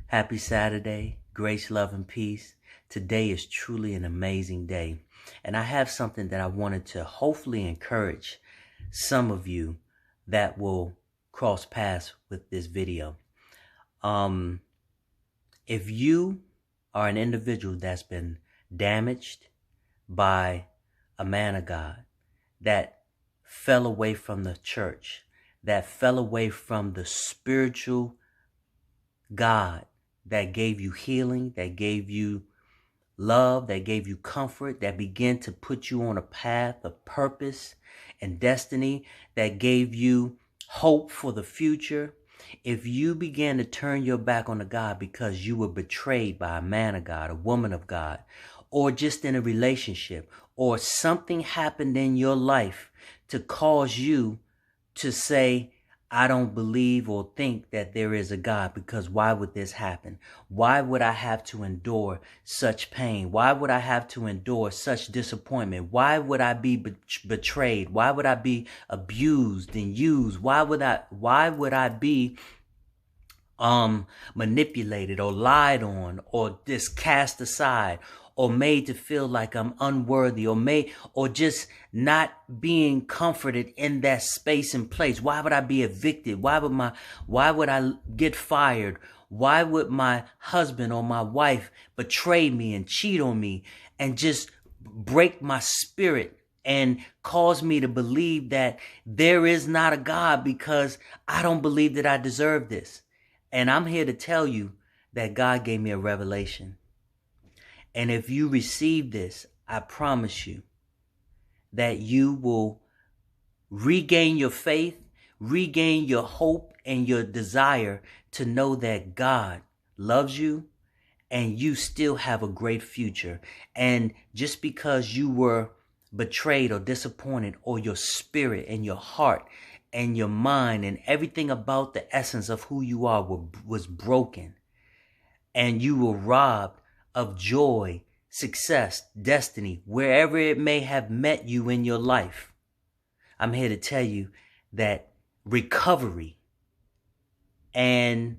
Happy Saturday, grace, love, and peace. Today is truly an amazing day. And I have something that I wanted to hopefully encourage some of you that will cross paths with this video. If you are an individual that's been damaged by a man of God, that fell away from the church, that fell away from the spiritual God that gave you healing, that gave you love, that gave you comfort, that began to put you on a path of purpose and destiny, that gave you hope for the future. If you began to turn your back on the God because you were betrayed by a man of God, a woman of God, or just in a relationship, or something happened in your life to cause you to say, I don't believe or think that there is a God, because why would this happen? Why would I have to endure such pain? Why would I have to endure such disappointment? Why would I be betrayed? Why would I be abused and used? Why would I be manipulated or lied on or just cast aside or made to feel like I'm unworthy or just not being comforted in that space and place? Why would I be evicted? Why would I get fired? Why would my husband or my wife betray me and cheat on me and just break my spirit and cause me to believe that there is not a God because I don't believe that I deserve this? And I'm here to tell you that God gave me a revelation. And if you receive this, I promise you that you will regain your faith, regain your hope and your desire to know that God loves you and you still have a great future. And just because you were betrayed or disappointed, or your spirit and your heart and your mind and everything about the essence of who you are was broken, and you were robbed of joy, success, destiny, wherever it may have met you in your life, I'm here to tell you that recovery and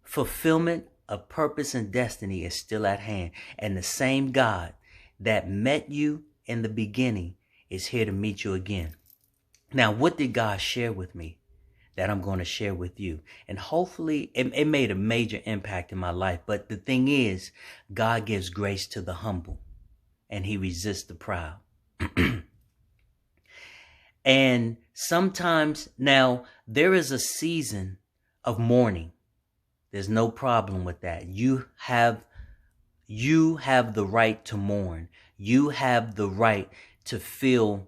fulfillment of purpose and destiny is still at hand. And the same God that met you in the beginning is here to meet you again. Now, what did God share with me that I'm going to share with you? And hopefully it made a major impact in my life. But the thing is, God gives grace to the humble and he resists the proud. And sometimes, now, there is a season of mourning. There's no problem with that. You have the right to mourn. You have the right to feel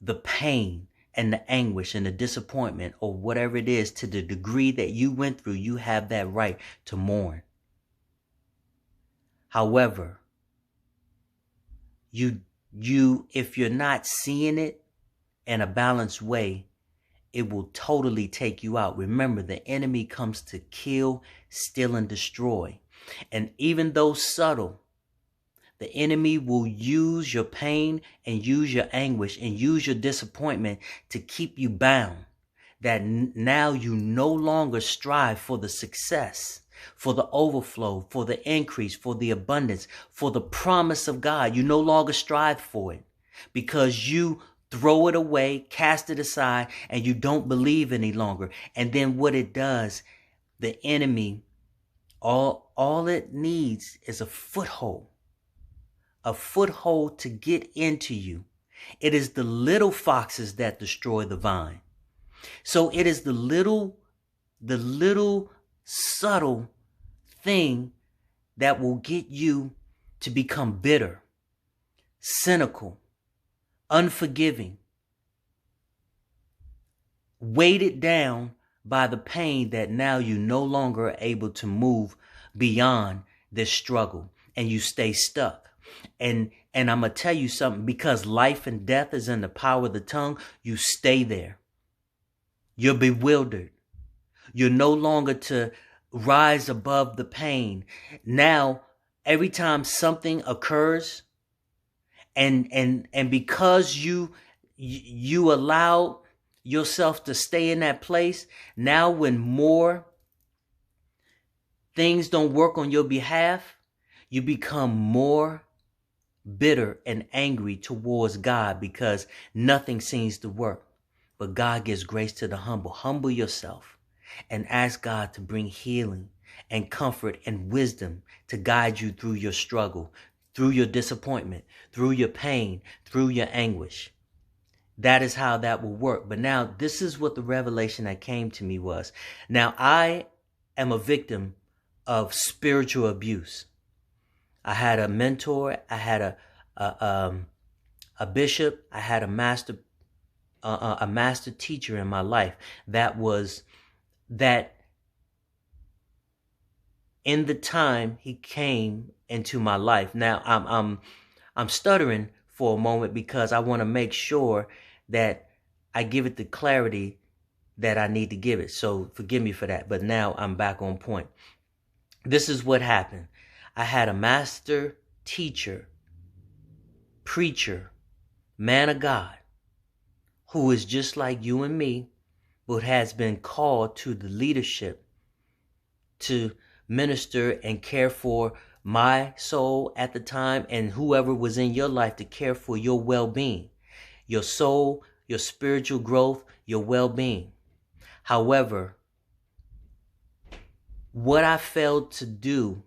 the pain and the anguish and the disappointment or whatever it is. To the degree that you went through, you have that right to mourn. However, if you're not seeing it in a balanced way, it will totally take you out. Remember, the enemy comes to kill, steal, and destroy. And even though subtle, the enemy will use your pain and use your anguish and use your disappointment to keep you bound. That now you no longer strive for the success, for the overflow, for the increase, for the abundance, for the promise of God. You no longer strive for it because you throw it away, cast it aside, and you don't believe any longer. And then what it does, the enemy, all it needs is a foothold to get into you. It is the little foxes that destroy the vine. So it is the little subtle thing that will get you to become bitter, cynical, unforgiving, weighted down by the pain that now you no longer are able to move beyond this struggle and you stay stuck. And I'm going to tell you something, because life and death is in the power of the tongue, you stay there. You're bewildered. You're no longer to rise above the pain. Now, every time something occurs, and because you allow yourself to stay in that place, now when more things don't work on your behalf, you become more bitter and angry towards God because nothing seems to work. But God gives grace to the humble. Humble yourself and ask God to bring healing and comfort and wisdom to guide you through your struggle, through your disappointment, through your pain, through your anguish. That is how that will work. But now this is what the revelation that came to me was. Now I am a victim of spiritual abuse. I had a mentor. I had a bishop. I had a master teacher in my life that in the time he came into my life. Now I'm stuttering for a moment because I want to make sure that I give it the clarity that I need to give it. So forgive me for that. But now I'm back on point. This is what happened. I had a master teacher, preacher, man of God, who is just like you and me, but has been called to the leadership to minister and care for my soul at the time and whoever was in your life to care for your well-being, your soul, your spiritual growth, your well-being. However, what I failed to do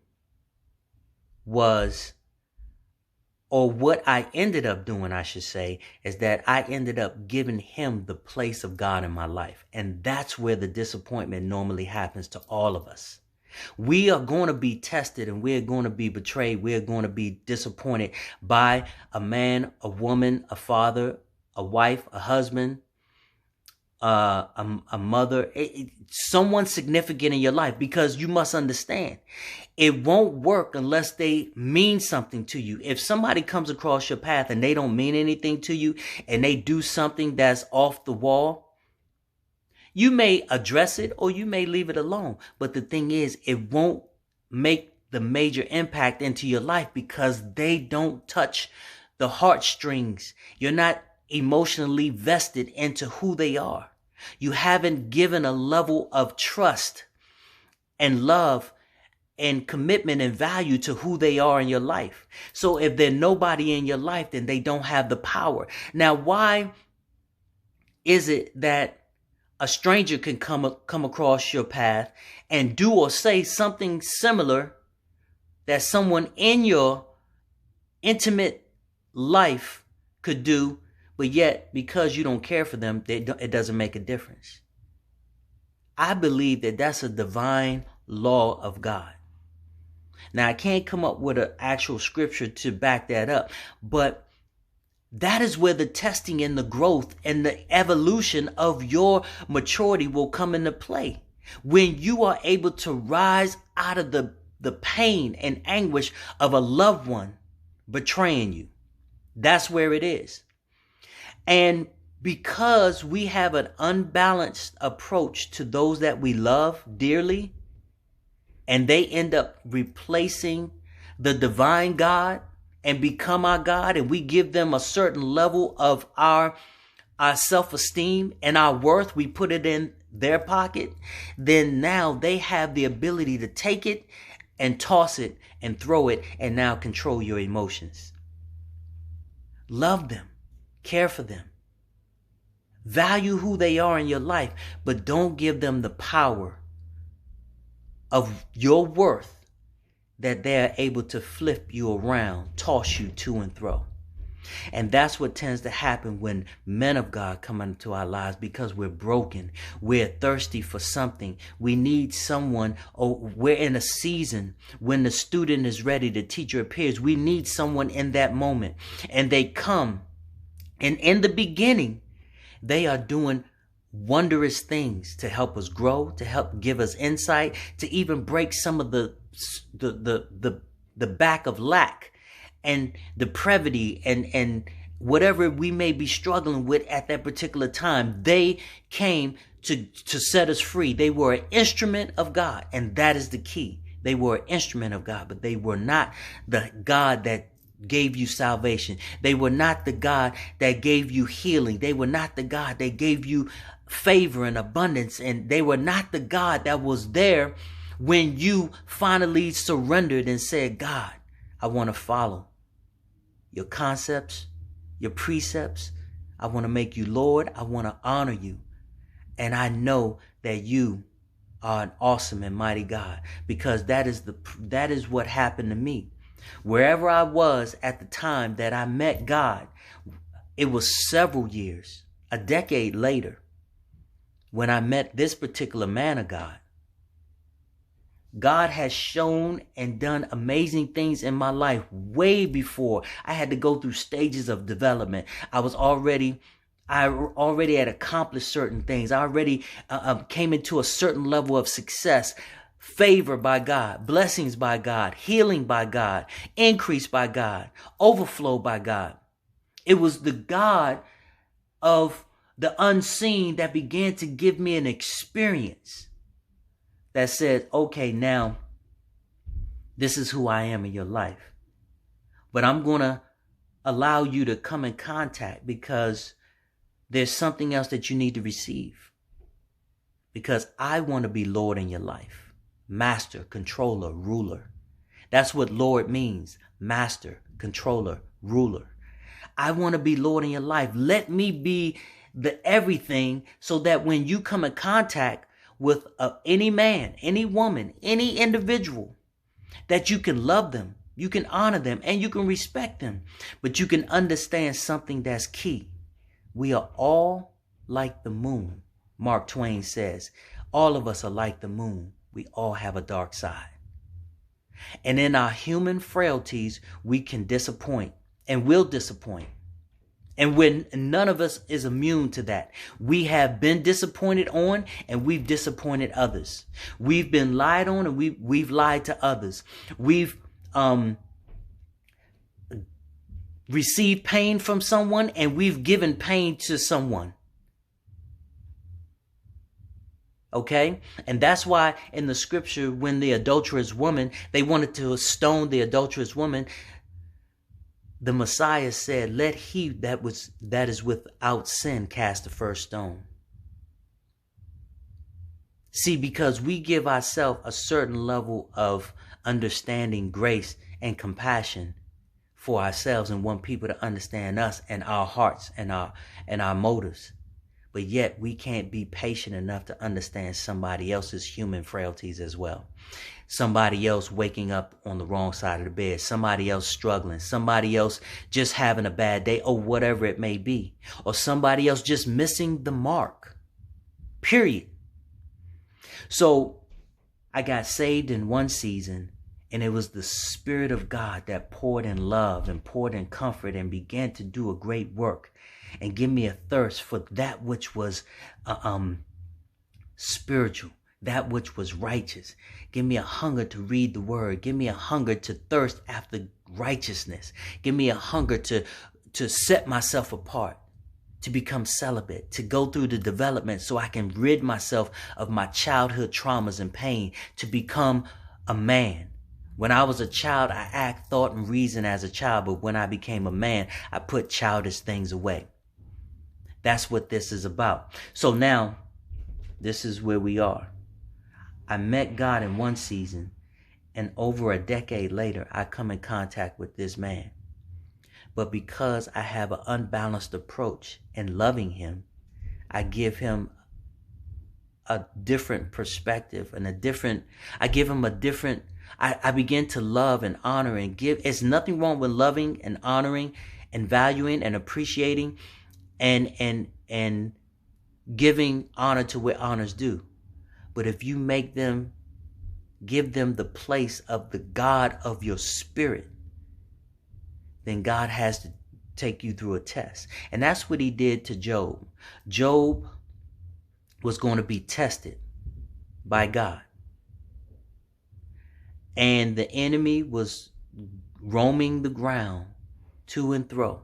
was, or what I ended up doing, I should say, is that I ended up giving him the place of God in my life. And that's where the disappointment normally happens to all of us. We are going to be tested and we're going to be betrayed. We're going to be disappointed by a man, a woman, a father, a wife, a husband, a mother, someone significant in your life, because you must understand it won't work unless they mean something to you. If somebody comes across your path and they don't mean anything to you and they do something that's off the wall, you may address it or you may leave it alone. But the thing is, it won't make the major impact into your life because they don't touch the heartstrings. You're not emotionally vested into who they are. You haven't given a level of trust and love and commitment and value to who they are in your life. So if they're nobody in your life, then they don't have the power. Now, why is it that a stranger can come across your path and do or say something similar that someone in your intimate life could do, but yet because you don't care for them, it doesn't make a difference? I believe that that's a divine law of God. Now, I can't come up with an actual scripture to back that up, but that is where the testing and the growth and the evolution of your maturity will come into play. When you are able to rise out of the pain and anguish of a loved one betraying you. That's where it is. And because we have an unbalanced approach to those that we love dearly, and they end up replacing the divine God and become our God, and we give them a certain level of our self-esteem and our worth, we put it in their pocket, then now they have the ability to take it and toss it and throw it and now control your emotions. Love them. Care for them. Value who they are in your life, but don't give them the power of your worth that they're able to flip you around, toss you to and fro. And that's what tends to happen when men of God come into our lives, because we're broken. We're thirsty for something. We need someone, or we're in a season when the student is ready, the teacher appears. We need someone in that moment. And they come. And in the beginning, they are doing wondrous things to help us grow, to help give us insight, to even break some of the back of lack and depravity and whatever we may be struggling with at that particular time. They came to set us free. They were an instrument of God, and that is the key. They were an instrument of God, but they were not the God that gave you salvation. They were not the God that gave you healing. They were not the God that gave you favor and abundance. And they were not the God that was there When you finally surrendered and said, God, I want to follow your concepts, your precepts. I want to make you Lord. I want to honor you. And I know that you are an awesome and mighty God, because that is what happened to me. Wherever I was at the time that I met God, it was several years, a decade later, when I met this particular man of God. God has shown and done amazing things in my life way before I had to go through stages of development. I already had accomplished certain things. I already came into a certain level of success, favor by God, blessings by God, healing by God, increase by God, overflow by God. It was the God of the unseen that began to give me an experience that said, okay, now this is who I am in your life. But I'm going to allow you to come in contact because there's something else that you need to receive. Because I want to be Lord in your life. Master, controller, ruler. That's what Lord means. Master, controller, ruler. I want to be Lord in your life. Let me be the everything so that when you come in contact with any man, any woman, any individual, that you can love them, you can honor them, and you can respect them. But you can understand something that's key. We are all like the moon. Mark Twain says, all of us are like the moon. We all have a dark side. And in our human frailties, we can disappoint and will disappoint. And when none of us is immune to that, we have been disappointed on and we've disappointed others. We've been lied on and we've lied to others. We've received pain from someone and we've given pain to someone. Okay? And that's why in the scripture, when the adulterous woman, they wanted to stone the adulterous woman, the Messiah said, let he that is without sin cast the first stone. See, because we give ourselves a certain level of understanding, grace, and compassion for ourselves and want people to understand us and our hearts and our motives. But yet we can't be patient enough to understand somebody else's human frailties as well. Somebody else waking up on the wrong side of the bed. Somebody else struggling. Somebody else just having a bad day or whatever it may be. Or somebody else just missing the mark. Period. So I got saved in one season, and it was the Spirit of God that poured in love and poured in comfort and began to do a great work and give me a thirst for that which was spiritual, that which was righteous. Give me a hunger to read the word. Give me a hunger to thirst after righteousness. Give me a hunger to set myself apart, to become celibate, to go through the development so I can rid myself of my childhood traumas and pain, to become a man. When I was a child, I act, thought, and reasoned as a child, but when I became a man, I put childish things away. That's what this is about. So now, this is where we are. I met God in one season, and over a decade later, I come in contact with this man. But because I have an unbalanced approach in loving him, I give him a different perspective and I begin to love and honor and give. There's nothing wrong with loving and honoring and valuing and appreciating and giving honor to where honor's due. But if you give them the place of the God of your spirit, then God has to take you through a test. And that's what he did to Job. Job was going to be tested by God. And the enemy was roaming the ground to and fro.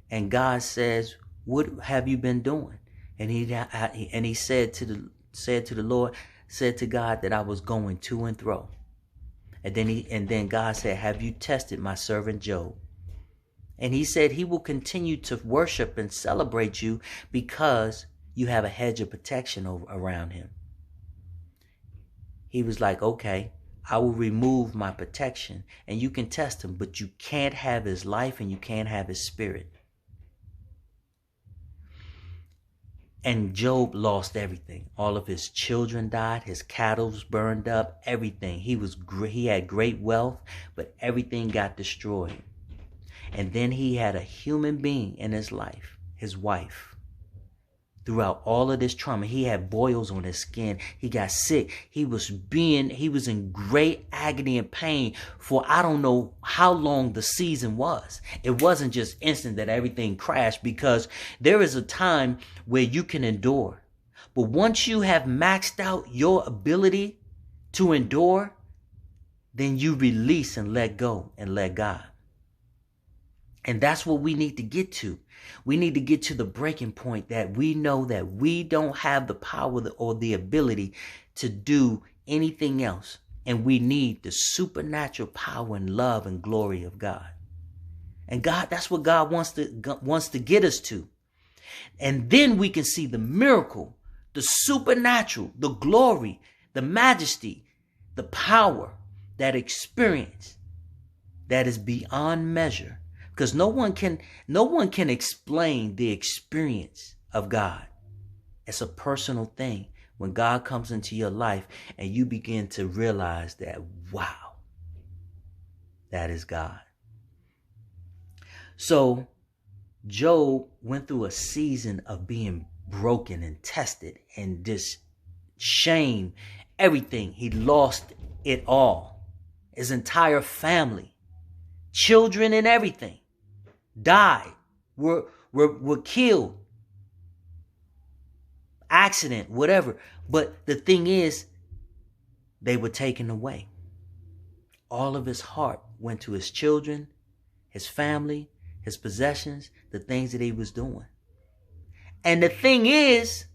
And God says, what have you been doing? And he said to the Lord, said to God that I was going to and fro. And then God said, have you tested my servant Job? And he said he will continue to worship and celebrate you because you have a hedge of protection around him. he was like, okay, I will remove my protection and you can test him, but you can't have his life and you can't have his spirit. And Job lost everything. All of his children died. His cattle was burned up. Everything. He had great wealth, but everything got destroyed. And then he had a human being in his life, his wife. Throughout all of this trauma, he had boils on his skin. He got sick. He was in great agony and pain for I don't know how long the season was. It wasn't just instant that everything crashed, because there is a time where you can endure. But once you have maxed out your ability to endure, then you release and let go and let God. And that's what we need to get to. We need to get to the breaking point that we know that we don't have the power or the ability to do anything else. And we need the supernatural power and love and glory of God. And God, that's what God wants to get us to. And then we can see the miracle, the supernatural, the glory, the majesty, the power, that experience that is beyond measure. Because no one can explain the experience of God. It's a personal thing when God comes into your life and you begin to realize that, wow, that is God. So Job went through a season of being broken and tested and this shame, everything. He lost it all. His entire family, children and everything died, were killed, accident, whatever. But the thing is, they were taken away. All of his heart went to his children, his family, his possessions, the things that he was doing. And the thing is,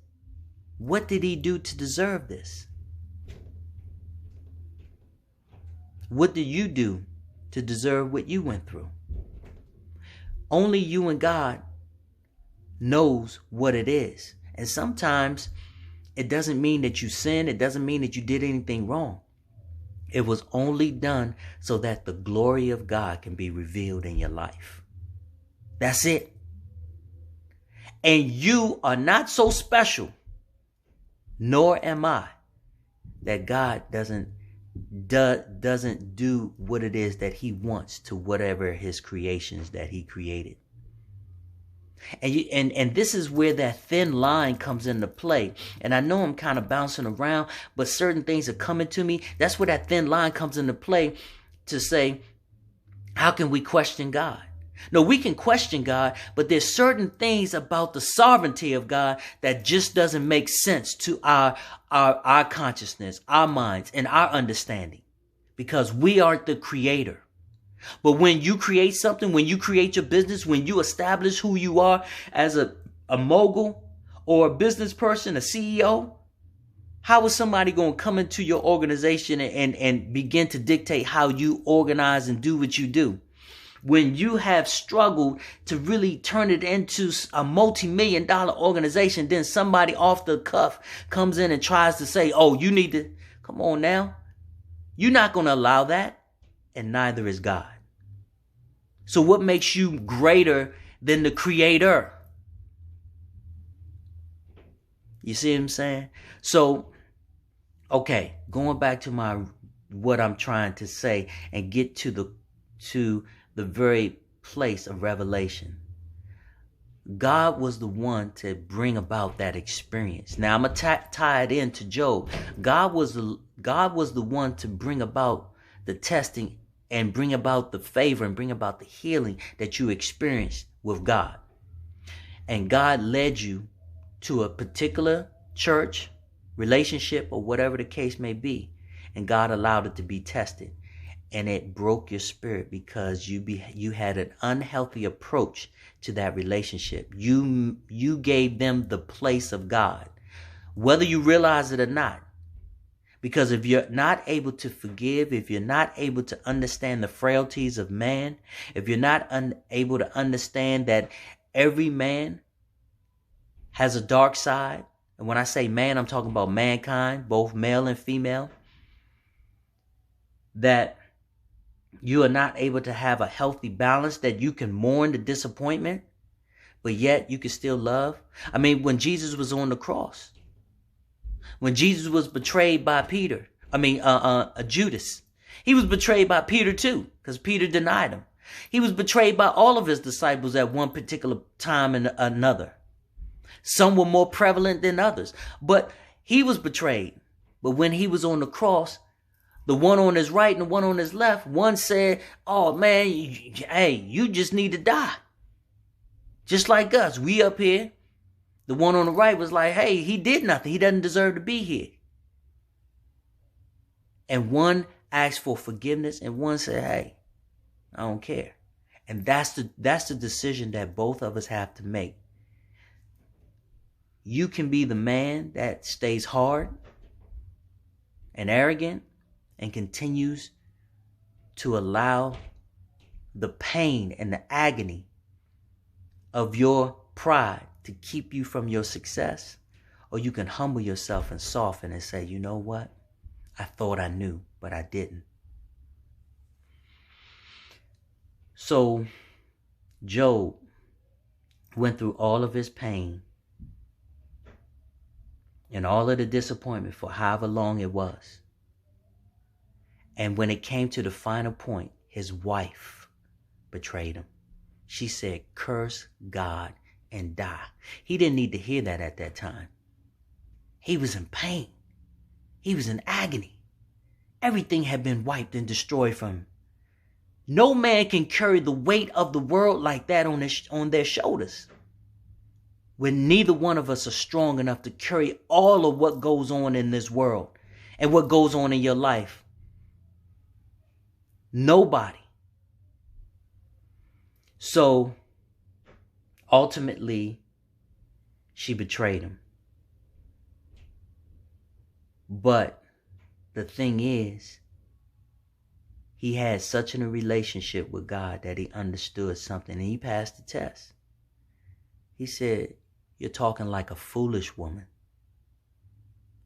what did he do to deserve this? What did you do to deserve what you went through? Only you and God knows what it is. And sometimes it doesn't mean that you sinned. It doesn't mean that you did anything wrong. It was only done so that the glory of God can be revealed in your life. That's it. And you are not so special, nor am I, that God doesn't do what it is that he wants to whatever his creations that he created. And this is where that thin line comes into play. And I know I'm kind of bouncing around, but certain things are coming to me. That's where that thin line comes into play to say, how can we question God? No, we can question God, but there's certain things about the sovereignty of God that just doesn't make sense to our consciousness, our minds, and our understanding, because we aren't the creator. But when you create something, when you create your business, when you establish who you are as a mogul or a business person, a CEO, how is somebody going to come into your organization and begin to dictate how you organize and do what you do? When you have struggled to really turn it into a multi-million-dollar organization, then somebody off the cuff comes in and tries to say, oh, you need to, come on now. You're not going to allow that, and neither is God. So what makes you greater than the creator? You see what I'm saying? So, okay, going back to what I'm trying to say and get to the very place of revelation. God was the one to bring about that experience. Now I'm going to tie it into Job. God was the one to bring about the testing and bring about the favor and bring about the healing that you experienced with God. And God led you to a particular church, relationship, or whatever the case may be. And God allowed it to be tested. And it broke your spirit because you had an unhealthy approach to that relationship. You gave them the place of God, whether you realize it or not. Because if you're not able to forgive, if you're not able to understand the frailties of man, if you're not able to understand that every man has a dark side, and when I say man, I'm talking about mankind, both male and female. that you are not able to have a healthy balance, that you can mourn the disappointment, but yet you can still love? I mean, when Jesus was on the cross, when Jesus was betrayed by Judas, he was betrayed by Peter too, because Peter denied him. He was betrayed by all of his disciples at one particular time and another. Some were more prevalent than others, but he was betrayed. But when he was on the cross, the one on his right and the one on his left, one said, oh man, hey, you just need to die. Just like us, we up here. The one on the right was like, hey, he did nothing. He doesn't deserve to be here. And one asked for forgiveness and one said, hey, I don't care. And that's the decision that both of us have to make. You can be the man that stays hard and arrogant and continues to allow the pain and the agony of your pride to keep you from your success. Or you can humble yourself and soften and say, you know what? I thought I knew, but I didn't. So Job went through all of his pain and all of the disappointment for however long it was. And when it came to the final point, his wife betrayed him. She said, curse God and die. He didn't need to hear that at that time. He was in pain. He was in agony. Everything had been wiped and destroyed from him. No man can carry the weight of the world like that on their shoulders, when neither one of us are strong enough to carry all of what goes on in this world and what goes on in your life. Nobody. So ultimately, she betrayed him. But the thing is, he had such a relationship with God that he understood something, and he passed the test. He said, you're talking like a foolish woman.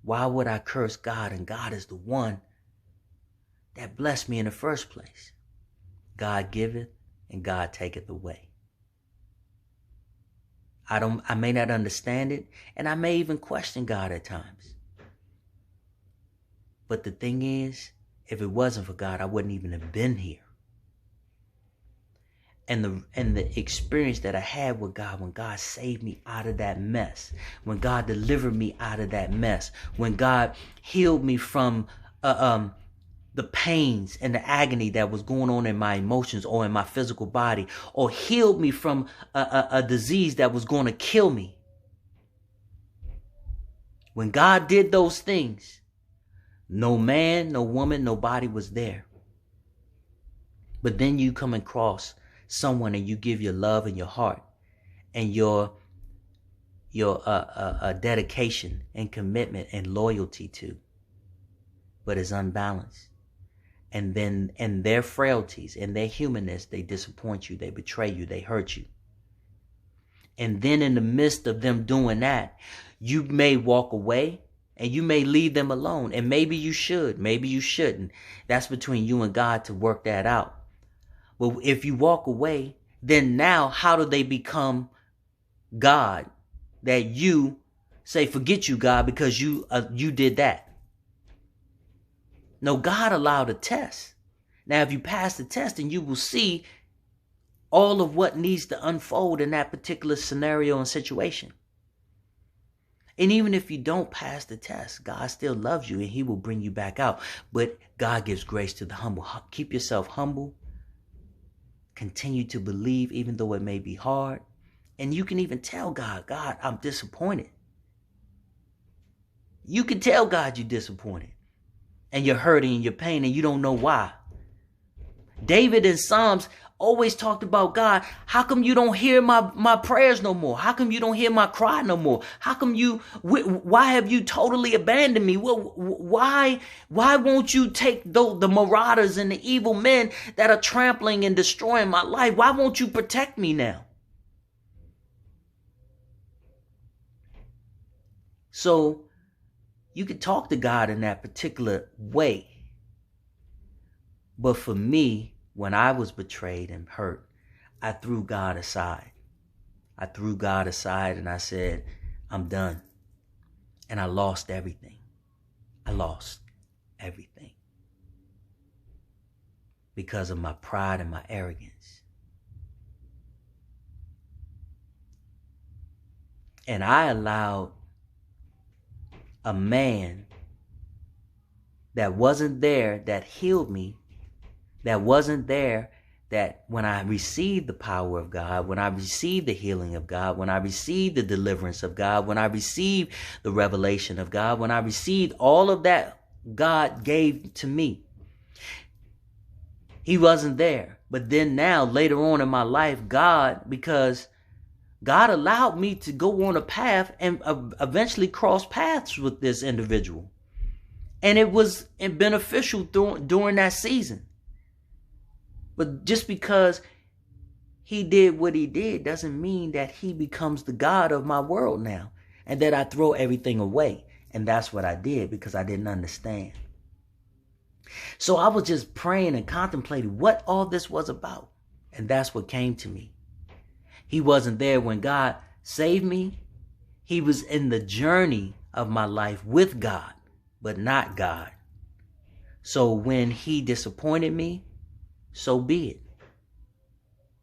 Why would I curse God, and God is the one that blessed me in the first place? God giveth and God taketh away. I may not understand it, and I may even question God at times. But the thing is, if it wasn't for God, I wouldn't even have been here. And the experience that I had with God, when God saved me out of that mess, when God delivered me out of that mess, when God healed me from the pains and the agony that was going on in my emotions or in my physical body, or healed me from a disease that was going to kill me. When God did those things, no man, no woman, nobody was there. But then you come across someone and you give your love and your heart and your dedication and commitment and loyalty to, but it's unbalanced. And then in their frailties, in their humanness, they disappoint you, they betray you, they hurt you. And then in the midst of them doing that, you may walk away and you may leave them alone. And maybe you should, maybe you shouldn't. That's between you and God to work that out. But if you walk away, then now how do they become God? That you say, forget you, God, because you did that. No, God allowed a test. Now, if you pass the test, then you will see all of what needs to unfold in that particular scenario and situation. And even if you don't pass the test, God still loves you and he will bring you back out. But God gives grace to the humble. Keep yourself humble. Continue to believe even though it may be hard. And you can even tell God, God, I'm disappointed. You can tell God you're disappointed. And you're hurting and you're pain and you don't know why. David in Psalms always talked about, God, how come you don't hear my prayers no more? How come you don't hear my cry no more? How come why have you totally abandoned me? Why won't you take the marauders and the evil men that are trampling and destroying my life? Why won't you protect me now? So you can talk to God in that particular way. But for me, when I was betrayed and hurt, I threw God aside. I threw God aside and I said, I'm done. And I lost everything. I lost everything because of my pride and my arrogance. And I allowed a man that wasn't there, that healed me, that wasn't there, that when I received the power of God, when I received the healing of God, when I received the deliverance of God, when I received the revelation of God, when I received all of that God gave to me, he wasn't there. But then now, later on in my life, because God allowed me to go on a path and eventually cross paths with this individual. And it was beneficial during that season. But just because he did what he did doesn't mean that he becomes the God of my world now and that I throw everything away. And that's what I did because I didn't understand. So I was just praying and contemplating what all this was about. And that's what came to me. He wasn't there when God saved me. He was in the journey of my life with God, but not God. So when he disappointed me, so be it.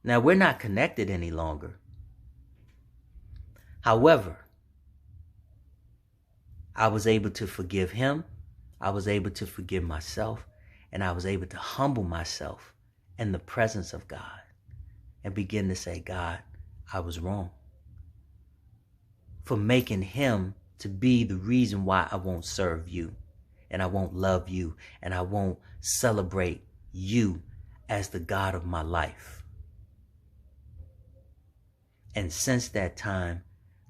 Now we're not connected any longer. However, I was able to forgive him. I was able to forgive myself. And I was able to humble myself in the presence of God and begin to say, God, I was wrong for making him to be the reason why I won't serve you and I won't love you and I won't celebrate you as the God of my life. And since that time,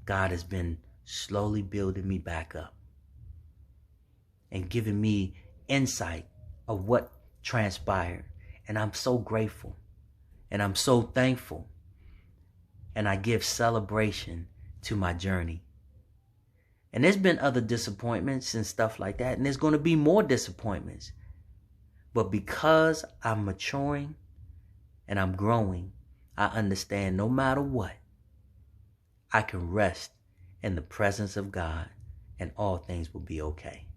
God has been slowly building me back up and giving me insight of what transpired. And I'm so grateful and I'm so thankful. And I give celebration to my journey. And there's been other disappointments and stuff like that. And there's going to be more disappointments. But because I'm maturing and I'm growing, I understand no matter what, I can rest in the presence of God and all things will be okay.